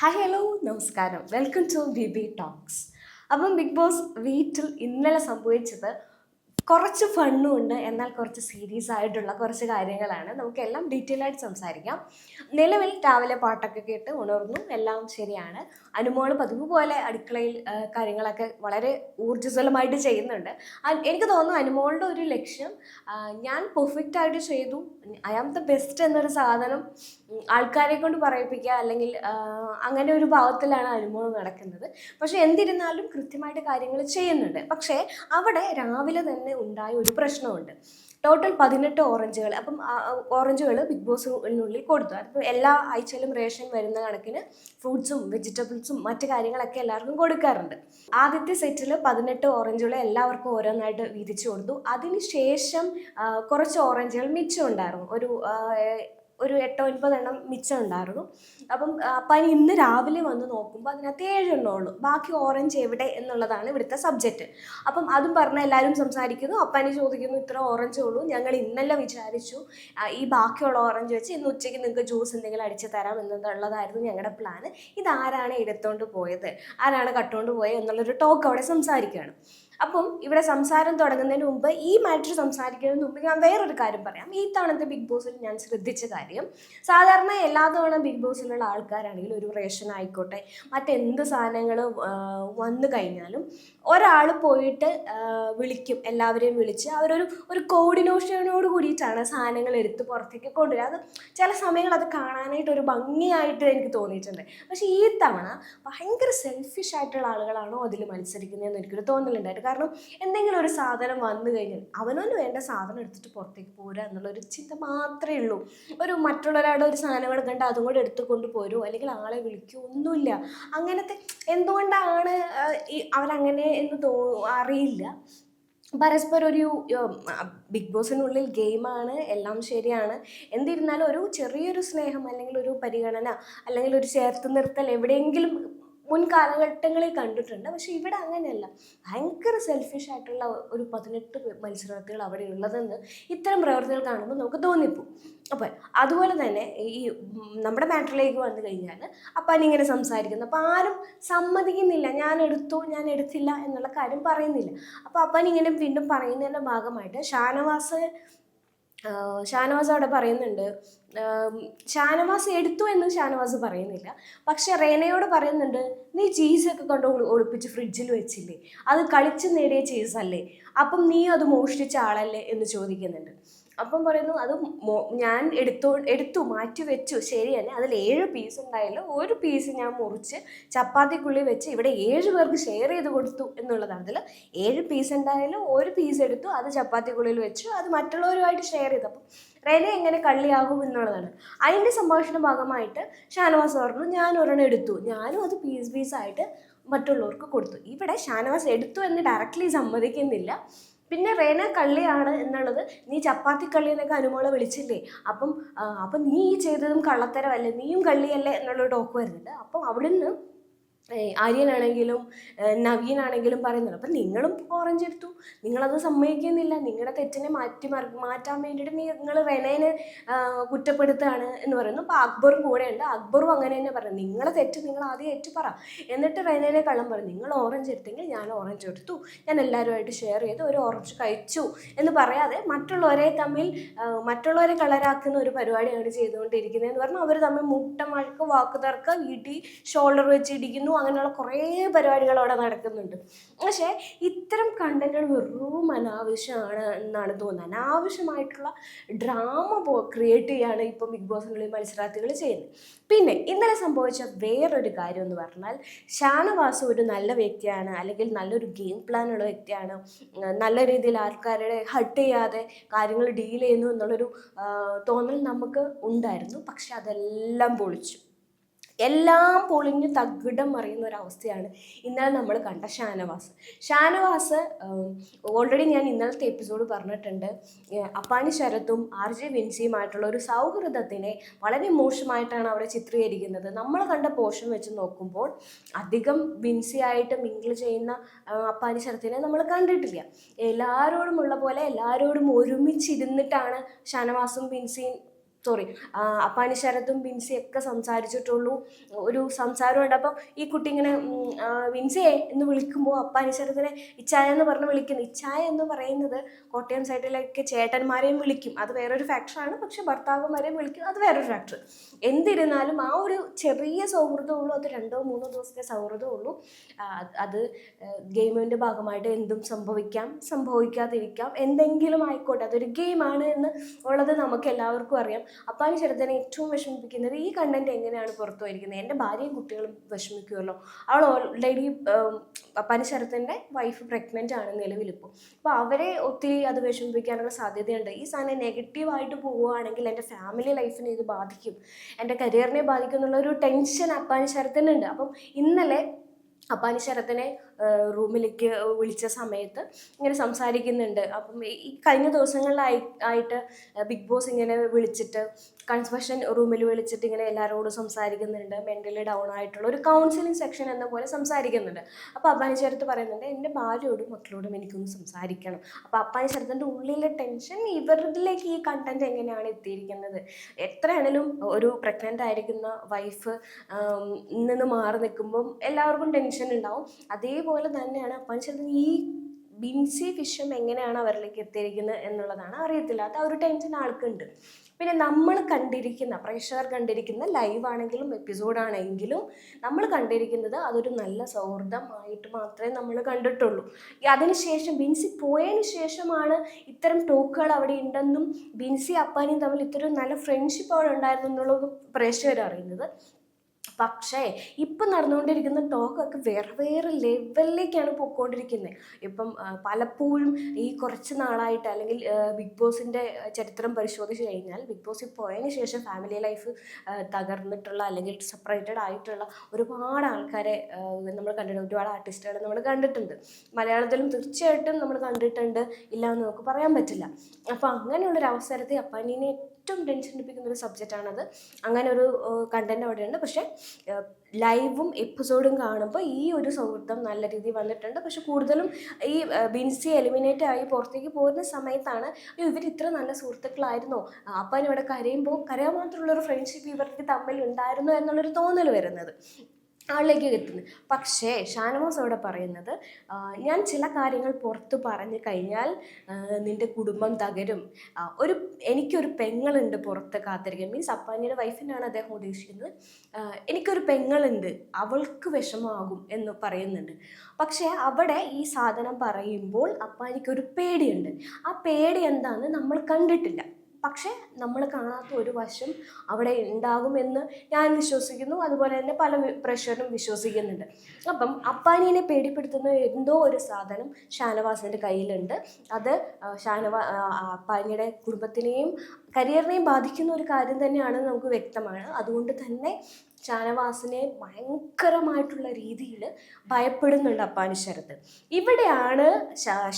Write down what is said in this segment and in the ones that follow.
Hi hello നമസ്കാരം, welcome to B B talks. അപ്പം big boss വീട്ടിൽ ഇന്നലെ സംഭവിച്ചത് കുറച്ച് ഫണ്ണും ഉണ്ട്, എന്നാൽ കുറച്ച് സീരിയസ് ആയിട്ടുള്ള കുറച്ച് കാര്യങ്ങളാണ്. നമുക്കെല്ലാം ഡീറ്റെയിൽ ആയിട്ട് സംസാരിക്കാം. നിലവിൽ രാവിലെ പാട്ടൊക്കെ കേട്ട് ഉണർന്നു, എല്ലാം ശരിയാണ്. അനുമോള് പതിവ് പോലെ അടുക്കളയിൽ കാര്യങ്ങളൊക്കെ വളരെ ഊർജ്ജസ്വലമായിട്ട് ചെയ്യുന്നുണ്ട്. എനിക്ക് തോന്നുന്നു അനുമോളുടെ ഒരു ലക്ഷ്യം ഞാൻ പെർഫെക്റ്റ് ആയിട്ട് ചെയ്തു, ഐ ആം ദ ബെസ്റ്റ് എന്നൊരു സാധനം ആൾക്കാരെ കൊണ്ട് പറയിപ്പിക്കുക, അല്ലെങ്കിൽ അങ്ങനെ ഒരു ഭാവത്തിലാണ് അനുമോൾ നടക്കുന്നത്. പക്ഷെ എന്നിരുന്നാലും കൃത്യമായിട്ട് കാര്യങ്ങൾ ചെയ്യുന്നുണ്ട്. പക്ഷേ അവിടെ രാവിലെ തന്നെ ഉണ്ടായ ഒരു പ്രശ്നമുണ്ട്. ടോട്ടൽ 18 ഓറഞ്ചുകൾ. അപ്പം ഓറഞ്ചുകൾ ബിഗ് ബോസിനുള്ളിൽ കൊടുത്തു. അതിപ്പോൾ എല്ലാ ആഴ്ചയിലും റേഷൻ വരുന്ന കണക്കിന് ഫ്രൂട്ട്സും വെജിറ്റബിൾസും മറ്റു കാര്യങ്ങളൊക്കെ എല്ലാവർക്കും കൊടുക്കാറുണ്ട്. ആദ്യത്തെ സെറ്റിൽ 18 ഓറഞ്ചുകൾ എല്ലാവർക്കും ഓരോന്നായിട്ട് വീതിച്ചു കൊടുത്തു. അതിനുശേഷം കുറച്ച് ഓറഞ്ചുകൾ മിച്ചം ഉണ്ടായിരുന്നു. ഒരു 8-9 എണ്ണം മിച്ചം ഉണ്ടായിരുന്നു. അപ്പം അപ്പം ഇന്ന് രാവിലെ വന്ന് നോക്കുമ്പോൾ അതിനകത്ത് 7 എണ്ണമുള്ളൂ. ബാക്കി ഓറഞ്ച് എവിടെ എന്നുള്ളതാണ് ഇവിടുത്തെ സബ്ജക്റ്റ്. അപ്പം അതും പറഞ്ഞ് എല്ലാവരും സംസാരിക്കുന്നു. അപ്പനി ചോദിക്കുന്നു, ഇത്ര ഓറഞ്ചേ ഉള്ളൂ, ഞങ്ങൾ ഇന്നലെ വിചാരിച്ചു ഈ ബാക്കിയുള്ള ഓറഞ്ച് വെച്ച് ഇന്ന് ഉച്ചയ്ക്ക് നിങ്ങൾക്ക് ജ്യൂസ് എന്തെങ്കിലും അടിച്ചു തരാം എന്നുള്ളതായിരുന്നു ഞങ്ങളുടെ പ്ലാന്. ഇതാരാണ് എടുത്തോണ്ട് പോയത്, ആരാണ് കട്ടുകൊണ്ട് പോയത് എന്നുള്ളൊരു ടോക്ക് അവിടെ സംസാരിക്കുകയാണ്. അപ്പം ഇവിടെ സംസാരം തുടങ്ങുന്നതിന് മുമ്പ്, ഈ മാറ്റർ സംസാരിക്കുന്നതിന് മുമ്പ് ഞാൻ വേറൊരു കാര്യം പറയാം. ഈ തവണത്തെ ബിഗ് ബോസിൽ ഞാൻ ശ്രദ്ധിച്ച കാര്യം, സാധാരണ എല്ലാ തവണ ബിഗ് ബോസിലുള്ള ആൾക്കാരാണെങ്കിൽ ഒരു റേഷൻ ആയിക്കോട്ടെ മറ്റെന്ത് സാധനങ്ങൾ വന്നു കഴിഞ്ഞാലും ഒരാൾ പോയിട്ട് വിളിക്കും, എല്ലാവരെയും വിളിച്ച് ഒരു കോർഡിനേഷനോട് കൂടിയിട്ടാണ് സാധനങ്ങൾ എടുത്ത് പുറത്തേക്ക് കൊണ്ടുവരിക. അത് ചില സമയങ്ങൾ അത് കാണാനായിട്ട് ഒരു ഭംഗിയായിട്ട് എനിക്ക് തോന്നിയിട്ടുണ്ട്. പക്ഷേ ഈ തവണ ഭയങ്കര സെൽഫിഷ് ആയിട്ടുള്ള ആളുകളാണോ അതിൽ മത്സരിക്കുന്നതെന്ന് എനിക്കൊരു തോന്നലുണ്ടായിട്ട്. കാരണം എന്തെങ്കിലും ഒരു സാധനം വന്നു കഴിഞ്ഞാൽ അവനവന് വേണ്ട സാധനം എടുത്തിട്ട് പുറത്തേക്ക് പോരുക എന്നുള്ളൊരു ചിന്ത മാത്രമേ ഉള്ളൂ. ഒരു മറ്റുള്ളവരുടെ ഒരു സാധനം കൂടെ കണ്ട് അതും കൂടെ എടുത്തുകൊണ്ട് പോരുമോ, അല്ലെങ്കിൽ ആളെ വിളിക്കുമോ, ഒന്നുമില്ല. അങ്ങനത്തെ എന്തുകൊണ്ടാണ് അവരങ്ങനെ എന്ന് അറിയില്ല. പരസ്പരം ഒരു ബിഗ് ബോസിനുള്ളിൽ ഗെയിമാണ്, എല്ലാം ശരിയാണ്. എന്നിരുന്നാലും ഒരു ചെറിയൊരു സ്നേഹം, അല്ലെങ്കിൽ ഒരു പരിഗണന, അല്ലെങ്കിൽ ഒരു ചേർത്ത് നിർത്തൽ എവിടെയെങ്കിലും മുൻകാലഘട്ടങ്ങളിൽ കണ്ടിട്ടുണ്ട്. പക്ഷെ ഇവിടെ അങ്ങനെയല്ല. ഭയങ്കര സെൽഫിഷ് ആയിട്ടുള്ള ഒരു 18 മത്സരാർത്ഥികൾ അവിടെ ഉള്ളതെന്ന് ഇത്തരം പ്രവർത്തികൾ കാണുമ്പോൾ നമുക്ക് തോന്നിപ്പോവും. അപ്പോൾ അതുപോലെ തന്നെ ഈ നമ്മുടെ മാറ്ററിലേക്ക് വന്നു കഴിഞ്ഞാൽ അപ്പനിങ്ങനെ സംസാരിക്കുന്നു. അപ്പോൾ ആരും സമ്മതിക്കുന്നില്ല, ഞാൻ എടുത്തു ഞാൻ എടുത്തില്ല എന്നുള്ള കാര്യം പറയുന്നില്ല. അപ്പോൾ അപ്പനിങ്ങനെ വീണ്ടും പറയുന്നതിൻ്റെ ഭാഗമായിട്ട് ഷാനവാസ് അവിടെ പറയുന്നുണ്ട്, ഷാനവാസ് എടുത്തു എന്ന് ഷാനവാസ് പറയുന്നില്ല. പക്ഷെ റേനയോട് പറയുന്നുണ്ട്, നീ ചീസൊക്കെ കൊണ്ട് ഒളിപ്പിച്ച് ഫ്രിഡ്ജിൽ വെച്ചില്ലേ, അത് കളിച്ച് നേടിയ ചീസല്ലേ, അപ്പം നീ അത് മോഷ്ടിച്ച ആളല്ലേ എന്ന് ചോദിക്കുന്നുണ്ട്. അപ്പം പറയുന്നു, അത് ഞാൻ എടുത്തു മാറ്റി വെച്ചു, ശരി തന്നെ. അതിൽ 7 പീസ് ഉണ്ടായാലും ഒരു പീസ് ഞാൻ മുറിച്ച് ചപ്പാത്തിക്കുള്ളിൽ വെച്ച് ഇവിടെ 7 പേർക്ക് ഷെയർ ചെയ്ത് കൊടുത്തു എന്നുള്ളതാണ്. അതിൽ 7 പീസ് ഉണ്ടായാലും ഒരു പീസ് എടുത്തു, അത് ചപ്പാത്തിക്കുള്ളിൽ വെച്ചു, അത് മറ്റുള്ളവരുമായിട്ട് ഷെയർ ചെയ്തു. അപ്പം റെന എങ്ങനെ കള്ളിയാകും എന്നുള്ളതാണ്. അതിൻ്റെ സംഭാഷണ ഭാഗമായിട്ട് ഷാനവാസ് പറഞ്ഞു, ഞാൻ ഒരെണ്ണം എടുത്തു, ഞാനും അത് പീസായിട്ട് മറ്റുള്ളവർക്ക് കൊടുത്തു. ഇവിടെ ഷാനവാസ് എടുത്തു എന്ന് ഡയറക്റ്റ്ലി സമ്മതിക്കുന്നില്ല. പിന്നെ റേന കള്ളിയാണ് എന്നുള്ളത്, നീ ചപ്പാത്തി കള്ളി എന്നൊക്കെ അനുമോളെ വിളിച്ചില്ലേ, അപ്പം നീ ഈ ചെയ്തതും കള്ളത്തരമല്ലേ, നീയും കള്ളിയല്ലേ എന്നുള്ള ടോക്ക് വരുന്നുണ്ട്. അപ്പം അവിടുന്ന് ആര്യനാണെങ്കിലും നവീനാണെങ്കിലും പറയുന്നുണ്ട്, അപ്പം നിങ്ങളും ഓറഞ്ച് എടുത്തു, നിങ്ങളത് സമ്മതിക്കുന്നില്ല, നിങ്ങളുടെ തെറ്റിനെ മാറ്റാൻ വേണ്ടിയിട്ട് നിങ്ങൾ റെനേനെ കുറ്റപ്പെടുത്തുകയാണ് എന്ന് പറയുന്നു. അപ്പോൾ അക്ബറും കൂടെയുണ്ട്. അക്ബറും അങ്ങനെ തന്നെ പറയുന്നു, നിങ്ങളെ തെറ്റ് നിങ്ങൾ ആദ്യം ഏറ്റു പറ. എന്നിട്ട് റെനേനെ കള്ളം പറയും, നിങ്ങൾ ഓറഞ്ച് എടുത്തെങ്കിൽ ഞാൻ ഓറഞ്ച് എടുത്തു, ഞാൻ എല്ലാവരുമായിട്ട് ഷെയർ ചെയ്ത് ഒരു ഓറഞ്ച് കഴിച്ചു എന്ന് പറയാതെ മറ്റുള്ളവരെ കളരാക്കുന്ന ഒരു പരിപാടിയാണ് ചെയ്തുകൊണ്ടിരിക്കുന്നതെന്ന് പറഞ്ഞാൽ അവർ തമ്മിൽ മുട്ടമഴക്ക് വാക്കുതർക്ക വീട്ടിൽ ഷോൾഡർ വെച്ച് ഇടിക്കുന്നു, അങ്ങനെയുള്ള കുറേ പരിപാടികൾ അവിടെ നടക്കുന്നുണ്ട്. പക്ഷേ ഇത്തരം കണ്ടന്റുകൾ വെറും അനാവശ്യമാണ് എന്നാണ് തോന്നുന്നത്. അനാവശ്യമായിട്ടുള്ള ഡ്രാമ ക്രിയേറ്റ് ചെയ്യാണ് ഇപ്പം ബിഗ് ബോസിനുള്ളിൽ മത്സരാർത്ഥികൾ ചെയ്യുന്നത്. പിന്നെ ഇന്നലെ സംഭവിച്ച വേറൊരു കാര്യം എന്ന് പറഞ്ഞാൽ, ഷാനവാസ് ഒരു നല്ല വ്യക്തിയാണ്, അല്ലെങ്കിൽ നല്ലൊരു ഗെയിം പ്ലാൻ ഉള്ള വ്യക്തിയാണ്, നല്ല രീതിയിൽ ആൾക്കാരുടെ ഹർട്ട് ചെയ്യാതെ കാര്യങ്ങൾ ഡീൽ ചെയ്യുന്നു എന്നുള്ളൊരു തോന്നൽ നമുക്ക് ഉണ്ടായിരുന്നു. പക്ഷെ അതെല്ലാം പൊളിച്ചു. എല്ലാം പൊളിഞ്ഞ് തകിടം മറിയുന്ന ഒരവസ്ഥയാണ് ഇന്നലെ നമ്മൾ കണ്ട ഷാനവാസ് ഓൾറെഡി ഞാൻ ഇന്നലത്തെ എപ്പിസോഡ് പറഞ്ഞിട്ടുണ്ട്, അപ്പാനി ശരത്തും RJ വിൻസിയുമായിട്ടുള്ള ഒരു സൗഹൃദത്തിനെ വളരെ മോശമായിട്ടാണ് അവിടെ ചിത്രീകരിക്കുന്നത്. നമ്മൾ കണ്ട പോർഷൻ വെച്ച് നോക്കുമ്പോൾ അധികം വിൻസിയായിട്ട് മിങ്കിൾ ചെയ്യുന്ന അപ്പാനി ശരത്തിനെ നമ്മൾ കണ്ടിട്ടില്ല. എല്ലാവരോടുമുള്ള പോലെ എല്ലാവരോടും ഒരുമിച്ചിരുന്നിട്ടാണ് ഷാനവാസും വിൻസിയും സോറി അപ്പാനി ശരത്തും ബിൻസിയൊക്കെ സംസാരിച്ചിട്ടുള്ളൂ. ഒരു സംസാരമുണ്ട്. അപ്പം ഈ കുട്ടി ഇങ്ങനെ ബിൻസിയെ എന്ന് വിളിക്കുമ്പോൾ അപ്പാനി ശരത്തിനെ ഇച്ചായ എന്ന് പറഞ്ഞ് വിളിക്കുന്നു. ഇച്ചായ എന്ന് പറയുന്നത് കോട്ടയം സൈഡിലേക്ക് ചേട്ടന്മാരെയും വിളിക്കും, അത് വേറൊരു ഫാക്ടറാണ്. പക്ഷെ ഭർത്താക്കന്മാരെയും വിളിക്കും, അത് വേറൊരു ഫാക്ടർ. എന്തിരുന്നാലും ആ ഒരു ചെറിയ സൗഹൃദമുള്ളൂ, അത് 2-3 ദിവസത്തെ സൗഹൃദമുള്ളൂ. അത് ഗെയിമിൻ്റെ ഭാഗമായിട്ട് എന്തും സംഭവിക്കാം, സംഭവിക്കാതിരിക്കാം, എന്തെങ്കിലും ആയിക്കോട്ടെ, അതൊരു ഗെയിമാണ് എന്ന് ഉള്ളത് നമുക്ക് എല്ലാവർക്കും അറിയാം. അപ്പാനി ശരത്തിനെ ഏറ്റവും വിഷമിപ്പിക്കുന്നത് ഈ കണ്ടന്റ് എങ്ങനെയാണ് പുറത്തു പോയിരിക്കുന്നത്. എൻ്റെ ഭാര്യയും കുട്ടികളും വിഷമിക്കുമല്ലോ. അവൾ ഓൾറെഡി അപ്പാനി ശരത്തിൻ്റെ വൈഫ് പ്രഗ്നൻ്റ് ആണ് നിലവിലിപ്പോൾ. അപ്പോൾ അവരെ ഒത്തിരി അത് വിഷമിപ്പിക്കാനുള്ള സാധ്യതയുണ്ട്. ഈ സാധനം നെഗറ്റീവായിട്ട് പോവുകയാണെങ്കിൽ എൻ്റെ ഫാമിലി ലൈഫിനെ ഇത് ബാധിക്കും, എൻ്റെ കരിയറിനെ ബാധിക്കും എന്നുള്ളൊരു ടെൻഷൻ അപ്പാനി ശരത്തിനുണ്ട്. അപ്പം ഇന്നലെ അപ്പാനി ശരത്തിനെ റൂമിലേക്ക് വിളിച്ച സമയത്ത് ഇങ്ങനെ സംസാരിക്കുന്നുണ്ട്. അപ്പം ഈ കഴിഞ്ഞ ദിവസങ്ങളിലായിട്ട് ബിഗ് ബോസ് ഇങ്ങനെ വിളിച്ചിട്ട് കൺസ്പെഷൻ റൂമിൽ വിളിച്ചിട്ട് ഇങ്ങനെ എല്ലാവരോടും സംസാരിക്കുന്നുണ്ട്. മെൻ്റലി ഡൗൺ ആയിട്ടുള്ള ഒരു കൗൺസിലിംഗ് സെക്ഷൻ എന്ന പോലെ സംസാരിക്കുന്നുണ്ട്. അപ്പോൾ അപ്പാനി ശരത്ത് പറയുന്നുണ്ട്, എൻ്റെ ഭാര്യയോടും മക്കളോടും എനിക്കൊന്ന് സംസാരിക്കണം. അപ്പോൾ അപ്പാനി ശരത്തിൻ്റെ ഉള്ളിലെ ടെൻഷൻ ഇവരിലേക്ക് ഈ കണ്ടന്റ് എങ്ങനെയാണ് എത്തിയിരിക്കുന്നത്. എത്രയാണെങ്കിലും ഒരു പ്രഗ്നൻ്റ് ആയിരിക്കുന്ന വൈഫ് നിന്ന് മാറി നിൽക്കുമ്പം എല്ലാവർക്കും ടെൻഷൻ ഉണ്ടാവും. അതേപോലെ തന്നെയാണ് അപ്പാനി ശരത്ത് ഈ ബിൻസി ഫിഷും എങ്ങനെയാണ് അവരിലേക്ക് എത്തിയിരിക്കുന്നത് എന്നുള്ളതാണ് അറിയത്തില്ലാത്ത ആ ഒരു ടെൻഷൻ ആൾക്കുണ്ട്. പിന്നെ നമ്മൾ കണ്ടിരിക്കുന്ന, പ്രേക്ഷകർ കണ്ടിരിക്കുന്ന ലൈവാണെങ്കിലും എപ്പിസോഡാണെങ്കിലും നമ്മൾ കണ്ടിരിക്കുന്നത് അതൊരു നല്ല സൗഹൃദമായിട്ട് മാത്രമേ നമ്മൾ കണ്ടിട്ടുള്ളൂ. അതിനുശേഷം ബിൻസി പോയതിന് ശേഷമാണ് ഇത്തരം ടോക്കുകൾ അവിടെ ഉണ്ടെന്നും ബിൻസി അപ്പാനിയും തമ്മിൽ ഇത്തരം നല്ല ഫ്രണ്ട്ഷിപ്പ് അവിടെ ഉണ്ടായിരുന്നു എന്നുള്ളതും പ്രേക്ഷകർ അറിയുന്നത്. പക്ഷേ ഇപ്പം നടന്നുകൊണ്ടിരിക്കുന്ന ടോക്കൊക്കെ വേറെ ലെവലിലേക്കാണ് പോയിക്കൊണ്ടിരിക്കുന്നത്. ഇപ്പം പലപ്പോഴും ഈ കുറച്ച് നാളായിട്ട്, അല്ലെങ്കിൽ ബിഗ് ബോസിൻ്റെ ചരിത്രം പരിശോധിച്ച് കഴിഞ്ഞാൽ ബിഗ് ബോസിൽ പോയതിന് ശേഷം ഫാമിലി ലൈഫ് തകർന്നിട്ടുള്ള അല്ലെങ്കിൽ സെപ്പറേറ്റഡ് ആയിട്ടുള്ള ഒരുപാട് ആൾക്കാരെ നമ്മൾ കണ്ടിട്ടുണ്ട്, ഒരുപാട് ആർട്ടിസ്റ്റുകളെ നമ്മൾ കണ്ടിട്ടുണ്ട്. മലയാളത്തിലും തീർച്ചയായിട്ടും നമ്മൾ കണ്ടിട്ടുണ്ട്, ഇല്ല എന്ന് നമുക്ക് പറയാൻ പറ്റില്ല. അപ്പോൾ അങ്ങനെയുള്ളൊരു അവസരത്തിൽ അപ്പാനിനെ ഏറ്റവും ടെൻഷൻ അടിപ്പിക്കുന്ന ഒരു സബ്ജക്റ്റാണത്. അങ്ങനെ ഒരു കണ്ടന്റ് അവിടെയുണ്ട്. പക്ഷേ ലൈവും എപ്പിസോഡും കാണുമ്പോൾ ഈ ഒരു സൗഹൃദം നല്ല രീതിയിൽ വന്നിട്ടുണ്ട്. പക്ഷെ കൂടുതലും ഈ ബിൻസി എലിമിനേറ്റ് ആയി പുറത്തേക്ക് പോകുന്ന സമയത്താണ് ഇവർ ഇത്ര നല്ല സുഹൃത്തുക്കളായിരുന്നോ, അപ്പാൻ ഇവിടെ കരയുമ്പോൾ കരയാൻ മാത്രമുള്ളൊരു ഫ്രണ്ട്ഷിപ്പ് ഇവർക്ക് തമ്മിൽ ഉണ്ടായിരുന്നു എന്നുള്ളൊരു തോന്നൽ വരുന്നത്, ആളിലേക്ക് എത്തുന്നത്. പക്ഷേ ഷാനവാസ് അവിടെ പറയുന്നത്, ഞാൻ ചില കാര്യങ്ങൾ പുറത്ത് പറഞ്ഞു കഴിഞ്ഞാൽ നിൻ്റെ കുടുംബം തകരും. എനിക്കൊരു പെങ്ങളുണ്ട് പുറത്ത് കാത്തിരിക്കാൻ, മീൻസ് അപ്പാനിയുടെ വൈഫിനാണ് അദ്ദേഹം ഉദ്ദേശിക്കുന്നത്. എനിക്കൊരു പെങ്ങളുണ്ട്, അവൾക്ക് വിഷമമാകും എന്ന് പറയുന്നുണ്ട്. പക്ഷേ അവിടെ ഈ സാധനം പറയുമ്പോൾ അപ്പാനിക്കൊരു പേടിയുണ്ട്. ആ പേടി എന്താണെന്ന് നമ്മൾ കണ്ടിട്ടില്ല. പക്ഷേ നമ്മൾ കാണാത്ത ഒരു വശം അവിടെ ഉണ്ടാകുമെന്ന് ഞാൻ വിശ്വസിക്കുന്നു. അതുപോലെ തന്നെ പല പ്രേക്ഷകരും വിശ്വസിക്കുന്നുണ്ട്. അപ്പം അപ്പാനിയെ പേടിപ്പെടുത്തുന്ന എന്തോ ഒരു സാധനം ഷാനവാസിൻ്റെ കയ്യിലുണ്ട്. അത് അപ്പാനിയുടെ കുടുംബത്തിനെയും കരിയറിനെയും ബാധിക്കുന്ന ഒരു കാര്യം തന്നെയാണെന്ന് നമുക്ക് വ്യക്തമാണ്. അതുകൊണ്ട് തന്നെ ഷാനവാസിനെ ഭയങ്കരമായിട്ടുള്ള രീതിയിൽ ഭയപ്പെടുന്നുണ്ട് അപ്പാനി ശരത്ത്. ഇവിടെയാണ്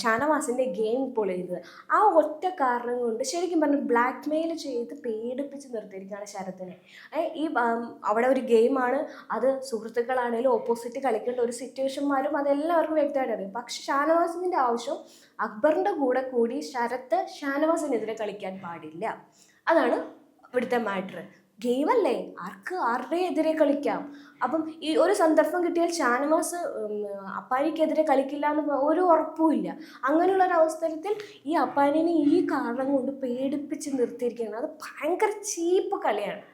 ഷാനവാസിൻ്റെ ഗെയിം പൊളിയുന്നത്. ആ ഒറ്റ കാരണം കൊണ്ട് ശരിക്കും പറഞ്ഞാൽ ബ്ലാക്ക് മെയിൽ ചെയ്ത് പേടിപ്പിച്ച് നിർത്തിയിരിക്കുകയാണ് ശരത്തിനെ. ഈ അവിടെ ഒരു ഗെയിമാണ്, അത് സുഹൃത്തുക്കളാണെങ്കിലും ഓപ്പോസിറ്റ് കളിക്കേണ്ട ഒരു സിറ്റുവേഷന്മാരും അതെല്ലാവർക്കും വ്യക്തമായിട്ട് അറിയാം. പക്ഷെ ഷാനവാസിൻ്റെ ആവശ്യം അക്ബറിൻ്റെ കൂടെ കൂടി ശരത്ത് ഷാനവാസിനെതിരെ കളിക്കാൻ പാടില്ല. അതാണ് ഇവിടുത്തെ മാറ്റർ. ഗെയിമല്ലേ, ആരുടെ എതിരെ കളിക്കാം. അപ്പം ഈ ഒരു സന്ദർഭം കിട്ടിയാൽ ഷാനവാസ് അപ്പാനിക്കെതിരെ കളിക്കില്ല എന്ന് ഒരു ഉറപ്പുമില്ല. അങ്ങനെയുള്ളൊരവസരത്തിൽ ഈ അപ്പാനിനെ ഈ കാരണം കൊണ്ട് പേടിപ്പിച്ച് നിർത്തിയിരിക്കുകയാണ്. അത് ഭയങ്കര ചീപ്പ് കളിയാണ്.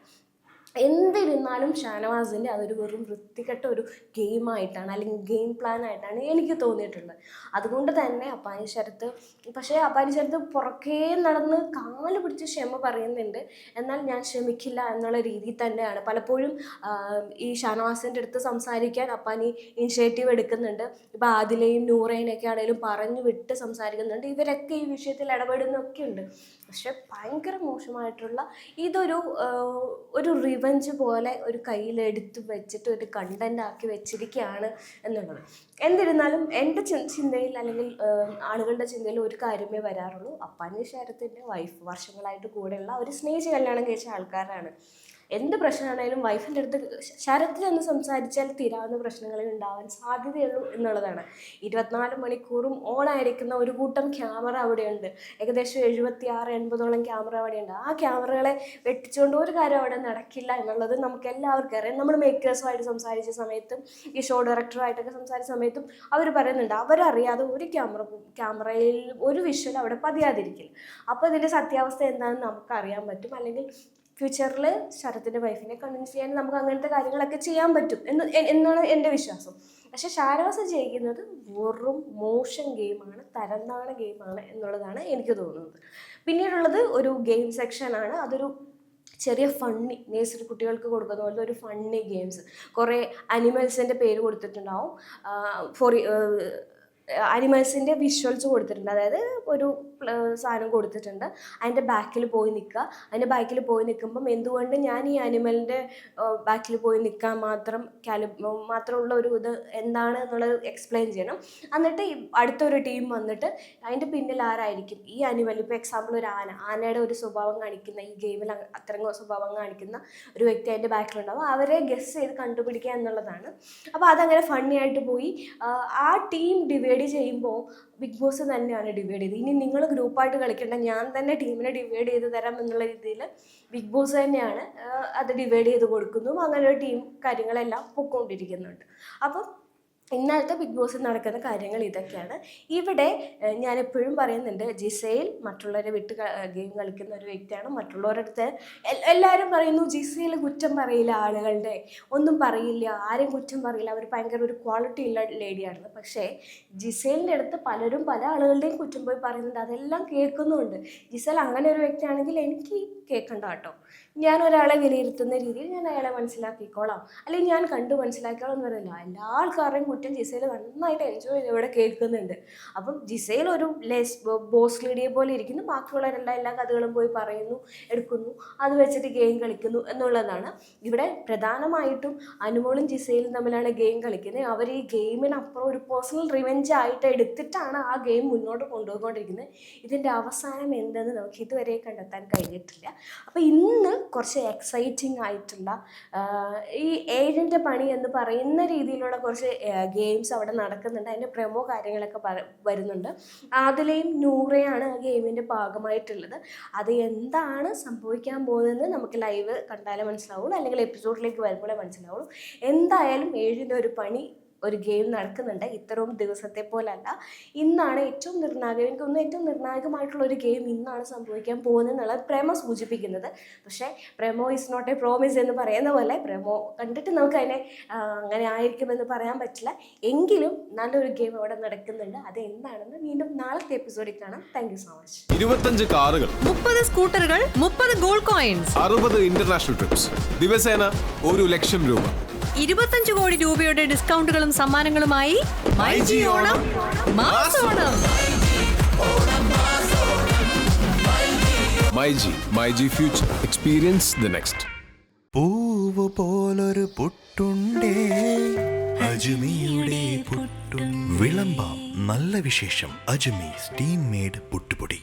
എന്തിരുന്നാലും ഷാനവാസിൻ്റെ അതൊരു വെറും വൃത്തികെട്ട ഒരു ഗെയിമായിട്ടാണ്, അല്ലെങ്കിൽ ഗെയിം പ്ലാൻ ആയിട്ടാണ് എനിക്ക് തോന്നിയിട്ടുള്ളത്. അതുകൊണ്ട് തന്നെ അപ്പാനി ശരത്ത്, പക്ഷേ അപ്പാനി ശരത്ത് പുറകേ നടന്ന് കാല് പിടിച്ച് ക്ഷമ പറയുന്നുണ്ട്. എന്നാൽ ഞാൻ ക്ഷമിക്കില്ല എന്നുള്ള രീതിയിൽ തന്നെയാണ് പലപ്പോഴും ഈ ഷാനവാസിൻ്റെ അടുത്ത് സംസാരിക്കാൻ അപ്പാനി ഇനിഷ്യേറ്റീവ് എടുക്കുന്നുണ്ട്. ഇപ്പം ആദിലയും നൂറേനൊക്കെ ആണെങ്കിലും പറഞ്ഞു വിട്ട് സംസാരിക്കുന്നുണ്ട്. ഇവരൊക്കെ ഈ വിഷയത്തിൽ ഇടപെടുന്നൊക്കെ ഉണ്ട്. പക്ഷെ ഭയങ്കര മോശമായിട്ടുള്ള ഒരു റിവഞ്ച് പോലെ ഒരു കയ്യിലെടുത്ത് വെച്ചിട്ട് ഒരു കണ്ടന്റ് ആക്കി വെച്ചിരിക്കുകയാണ് എന്നുള്ളത്. എന്നിരുന്നാലും എൻ്റെ ചിന്തയിൽ, അല്ലെങ്കിൽ ആളുകളുടെ ചിന്തയിൽ ഒരു കാര്യമേ വരാറുള്ളൂ. അപ്പാനി ശരത്തിൻ്റെ വൈഫ് വർഷങ്ങളായിട്ട് കൂടെയുള്ള ഒരു സ്നേഹിച്ച് കല്യാണം കഴിച്ച ആൾക്കാരാണ്. എന്ത് പ്രശ്നമാണെങ്കിലും വൈഫിൻ്റെ അടുത്ത് ശരത്തിൽ എന്ന് സംസാരിച്ചാൽ തീരാവുന്ന പ്രശ്നങ്ങളിൽ ഉണ്ടാവാൻ സാധ്യതയുള്ളൂ എന്നുള്ളതാണ്. 24 മണിക്കൂറും ഓണായിരിക്കുന്ന ഒരു കൂട്ടം ക്യാമറ അവിടെയുണ്ട്. ഏകദേശം 76-80ഓളം ക്യാമറ അവിടെയുണ്ട്. ആ ക്യാമറകളെ വെട്ടിച്ചുകൊണ്ട് ഒരു കാര്യം അവിടെ നടക്കില്ല എന്നുള്ളത് നമുക്ക് എല്ലാവർക്കും അറിയാം. നമ്മൾ മേക്കേഴ്സുമായിട്ട് സംസാരിച്ച സമയത്തും ഈ ഷോ ഡയറക്ടറുമായിട്ടൊക്കെ സംസാരിച്ച സമയത്തും അവർ പറയുന്നുണ്ട് അവരറിയാതെ ഒരു ക്യാമറയിൽ ഒരു വിഷ്വൽ അവിടെ പതിയാതിരിക്കില്ല. അപ്പോൾ ഇതിൻ്റെ സത്യാവസ്ഥ എന്താണെന്ന് നമുക്ക് അറിയാൻ പറ്റും. അല്ലെങ്കിൽ ഫ്യൂച്ചറിൽ ശരത്തിൻ്റെ വൈഫിനെ കൺവിൻസ് ചെയ്യാൻ നമുക്ക് അങ്ങനത്തെ കാര്യങ്ങളൊക്കെ ചെയ്യാൻ പറ്റും എന്നാണ് എൻ്റെ വിശ്വാസം. പക്ഷെ ഷാനവാസ് ചെയ്യുന്നത് വെറും മോശം ഗെയിമാണ്, തരംതാണ ഗെയിമാണ് എന്നുള്ളതാണ് എനിക്ക് തോന്നുന്നത്. പിന്നീടുള്ളത് ഒരു ഗെയിം സെക്ഷനാണ്. അതൊരു ചെറിയ ഫണ്ണി, നേഴ്സറി കുട്ടികൾക്ക് കൊടുക്കുന്ന പോലത്തെ ഒരു ഫണ്ണി ഗെയിംസ്. കുറേ അനിമൽസിൻ്റെ പേര് കൊടുത്തിട്ടുണ്ടാവും. അനിമൽസിൻ്റെ വിഷ്വൽസ് കൊടുത്തിട്ടുണ്ട്. അതായത് ഒരു സാധനം കൊടുത്തിട്ടുണ്ട്, അതിൻ്റെ ബാക്കിൽ പോയി നിൽക്കുക. അതിൻ്റെ ബാക്കിൽ പോയി നിൽക്കുമ്പം എന്തുകൊണ്ട് ഞാൻ ഈ അനിമലിൻ്റെ ബാക്കിൽ പോയി നിൽക്കാൻ മാത്രമുള്ള ഒരു ഇത് എന്താണ് എന്നുള്ളത് എക്സ്പ്ലെയിൻ ചെയ്യണം. എന്നിട്ട് അടുത്തൊരു ടീം വന്നിട്ട് അതിൻ്റെ പിന്നിൽ ആരായിരിക്കും ഈ അനിമൽ, ഇപ്പോൾ എക്സാമ്പിൾ ഒരു ആനയുടെ ഒരു സ്വഭാവം കാണിക്കുന്ന, ഈ ഗെയിമിൽ അത്തരം സ്വഭാവം കാണിക്കുന്ന ഒരു വ്യക്തി അതിൻ്റെ ബാക്കിലുണ്ടാവും. അവരെ ഗസ് ചെയ്ത് കണ്ടുപിടിക്കുക എന്നുള്ളതാണ്. അപ്പോൾ അതങ്ങനെ ഫണ്ണി ആയിട്ട് പോയി. ആ ടീം ഡിവൈഡ് ചെയ്യുമ്പോൾ ബിഗ് ബോസ് തന്നെയാണ് ഡിവൈഡ് ചെയ്ത്. ഇനി നിങ്ങൾ ഗ്രൂപ്പായിട്ട് കളിക്കേണ്ട, ഞാൻ തന്നെ ടീമിനെ ഡിവൈഡ് ചെയ്ത് തരാം എന്നുള്ള രീതിയിൽ ബിഗ് ബോസ് തന്നെയാണ് അത് ഡിവൈഡ് ചെയ്ത് കൊടുക്കുന്നു. അങ്ങനെ ഒരു ടീം കാര്യങ്ങളെല്ലാം പൊയ്ക്കൊണ്ടിരിക്കുന്നുണ്ട്. അപ്പം ഇന്നലത്തെ ബിഗ് ബോസിൽ നടക്കുന്ന കാര്യങ്ങൾ ഇതൊക്കെയാണ്. ഇവിടെ ഞാൻ എപ്പോഴും പറയുന്നുണ്ട്, ജിസേൽ മറ്റുള്ളവരെ വിട്ട് ഗെയിം കളിക്കുന്ന ഒരു വ്യക്തിയാണ്. മറ്റുള്ളവരുടെ അടുത്ത് എല്ലാവരും പറയുന്നു ജിസേൽ കുറ്റം പറയില്ല, ആളുകളുടെ ഒന്നും പറയില്ല, ആരും കുറ്റം പറയില്ല, അവർ ഭയങ്കര ഒരു ക്വാളിറ്റി ഉള്ള ലേഡിയാണെന്ന്. പക്ഷേ ജിസേലിൻ്റെ അടുത്ത് പലരും പല ആളുകളുടെയും കുറ്റം പോയി പറയുന്നുണ്ട്, അതെല്ലാം കേൾക്കുന്നുമുണ്ട്. ജിസേൽ അങ്ങനെ ഒരു വ്യക്തിയാണെങ്കിൽ എനിക്ക് കേൾക്കണ്ട കേട്ടോ. ഞാൻ ഒരാളെ വിലയിരുത്തുന്ന രീതിയിൽ ഞാൻ അയാളെ മനസ്സിലാക്കിക്കോളാം, അല്ലെങ്കിൽ ഞാൻ കണ്ടു മനസ്സിലാക്കിക്കോളാം എന്ന് പറയുന്നില്ല. എല്ലാ ആൾക്കാരുടെയും കുറ്റം ജിസേൽ നന്നായിട്ട് എൻജോയ് ചെയ്ത് ഇവിടെ കേൾക്കുന്നുണ്ട്. അപ്പം ജിസേൽ ഒരു ബോസ് ലേഡിയെ പോലെ ഇരിക്കുന്നു, ബാക്കിയുള്ളവരെല്ലാം എല്ലാ കഥകളും പോയി പറയുന്നു, എടുക്കുന്നു, അത് വെച്ചിട്ട് ഗെയിം കളിക്കുന്നു എന്നുള്ളതാണ്. ഇവിടെ പ്രധാനമായിട്ടും അനുമോളും ജിസേലും തമ്മിലാണ് ഗെയിം കളിക്കുന്നത്. അവർ ഈ ഗെയിമിനപ്പുറം ഒരു പേഴ്സണൽ റിവെഞ്ച് ആയിട്ട് എടുത്തിട്ടാണ് ആ ഗെയിം മുന്നോട്ട് കൊണ്ടുപോയിക്കൊണ്ടിരിക്കുന്നത്. ഇതിൻ്റെ അവസാനം എന്തെന്ന് നമുക്ക് ഇതുവരെ കണ്ടെത്താൻ കഴിഞ്ഞിട്ടില്ല. അപ്പോൾ ഇന്ന് കുറച്ച് എക്സൈറ്റിംഗ് ആയിട്ടുള്ള ഈ ഏഴിൻ്റെ പണി എന്ന് പറയുന്ന രീതിയിലുള്ള കുറച്ച് ഗെയിംസ് അവിടെ നടക്കുന്നുണ്ട്. അതിൻ്റെ പ്രമോ കാര്യങ്ങളൊക്കെ വരുന്നുണ്ട്. ആദിലയും നൂറയാണ് ആ ഗെയിമിൻ്റെ ഭാഗമായിട്ടുള്ളത്. അത് എന്താണ് സംഭവിക്കാൻ പോകുന്നതെന്ന് നമുക്ക് ലൈവ് കണ്ടാലേ മനസ്സിലാവുള്ളൂ, അല്ലെങ്കിൽ എപ്പിസോഡിലേക്ക് വരുമ്പോഴേ മനസ്സിലാവുള്ളൂ. എന്തായാലും ഏഴിൻ്റെ ഒരു പണി, ഒരു ഗെയിം നടക്കുന്നുണ്ട്. ഇത്രയും ദിവസത്തെ പോലല്ല, ഇന്നാണ് ഏറ്റവും നിർണായകം. എനിക്കൊന്നും ഏറ്റവും നിർണായകമായിട്ടുള്ള ഒരു ഗെയിം ഇന്നാണ് സംഭവിക്കാൻ പോകുന്നത് എന്നുള്ളത് പ്രേമോ സൂചിപ്പിക്കുന്നത്. പക്ഷേ പ്രേമോ ഈസ് നോട്ട് എ പ്രോമിസ് എന്ന് പറയുന്ന പോലെ പ്രേമോ കണ്ടിട്ട് നമുക്ക് അതിനെ അങ്ങനെ ആയിരിക്കുമെന്ന് പറയാൻ പറ്റില്ല. എങ്കിലും നല്ലൊരു ഗെയിം അവിടെ നടക്കുന്നുണ്ട്. അത് എന്താണെന്ന് വീണ്ടും നാളത്തെ എപ്പിസോഡിൽ കാണാം. Thank you so much. 25 കാറുകൾ, 30 സ്കൂട്ടറുകൾ, 30 ഗോൾഡ് കോയിൻസ്, 60 ഇന്റർനാഷണൽ ട്രിപ്സ്, ദിവസേന 1 ലക്ഷം രൂപ, 25 കോടി രൂപയുടെ ഡിസ്കൗണ്ടുകളും സമ്മാനങ്ങളുമായി മൈജി ഓണം മാസോണം. MyG future, experience the next. പൂവ് പോലൊരു പുട്ടുണ്ടേ അജ്മിയുടെ പുട്ടും. വിളമ്പാം നല്ല വിശേഷം. അജ്മി സ്റ്റീം മെയ്ഡ് പുട്ടുപൊടി.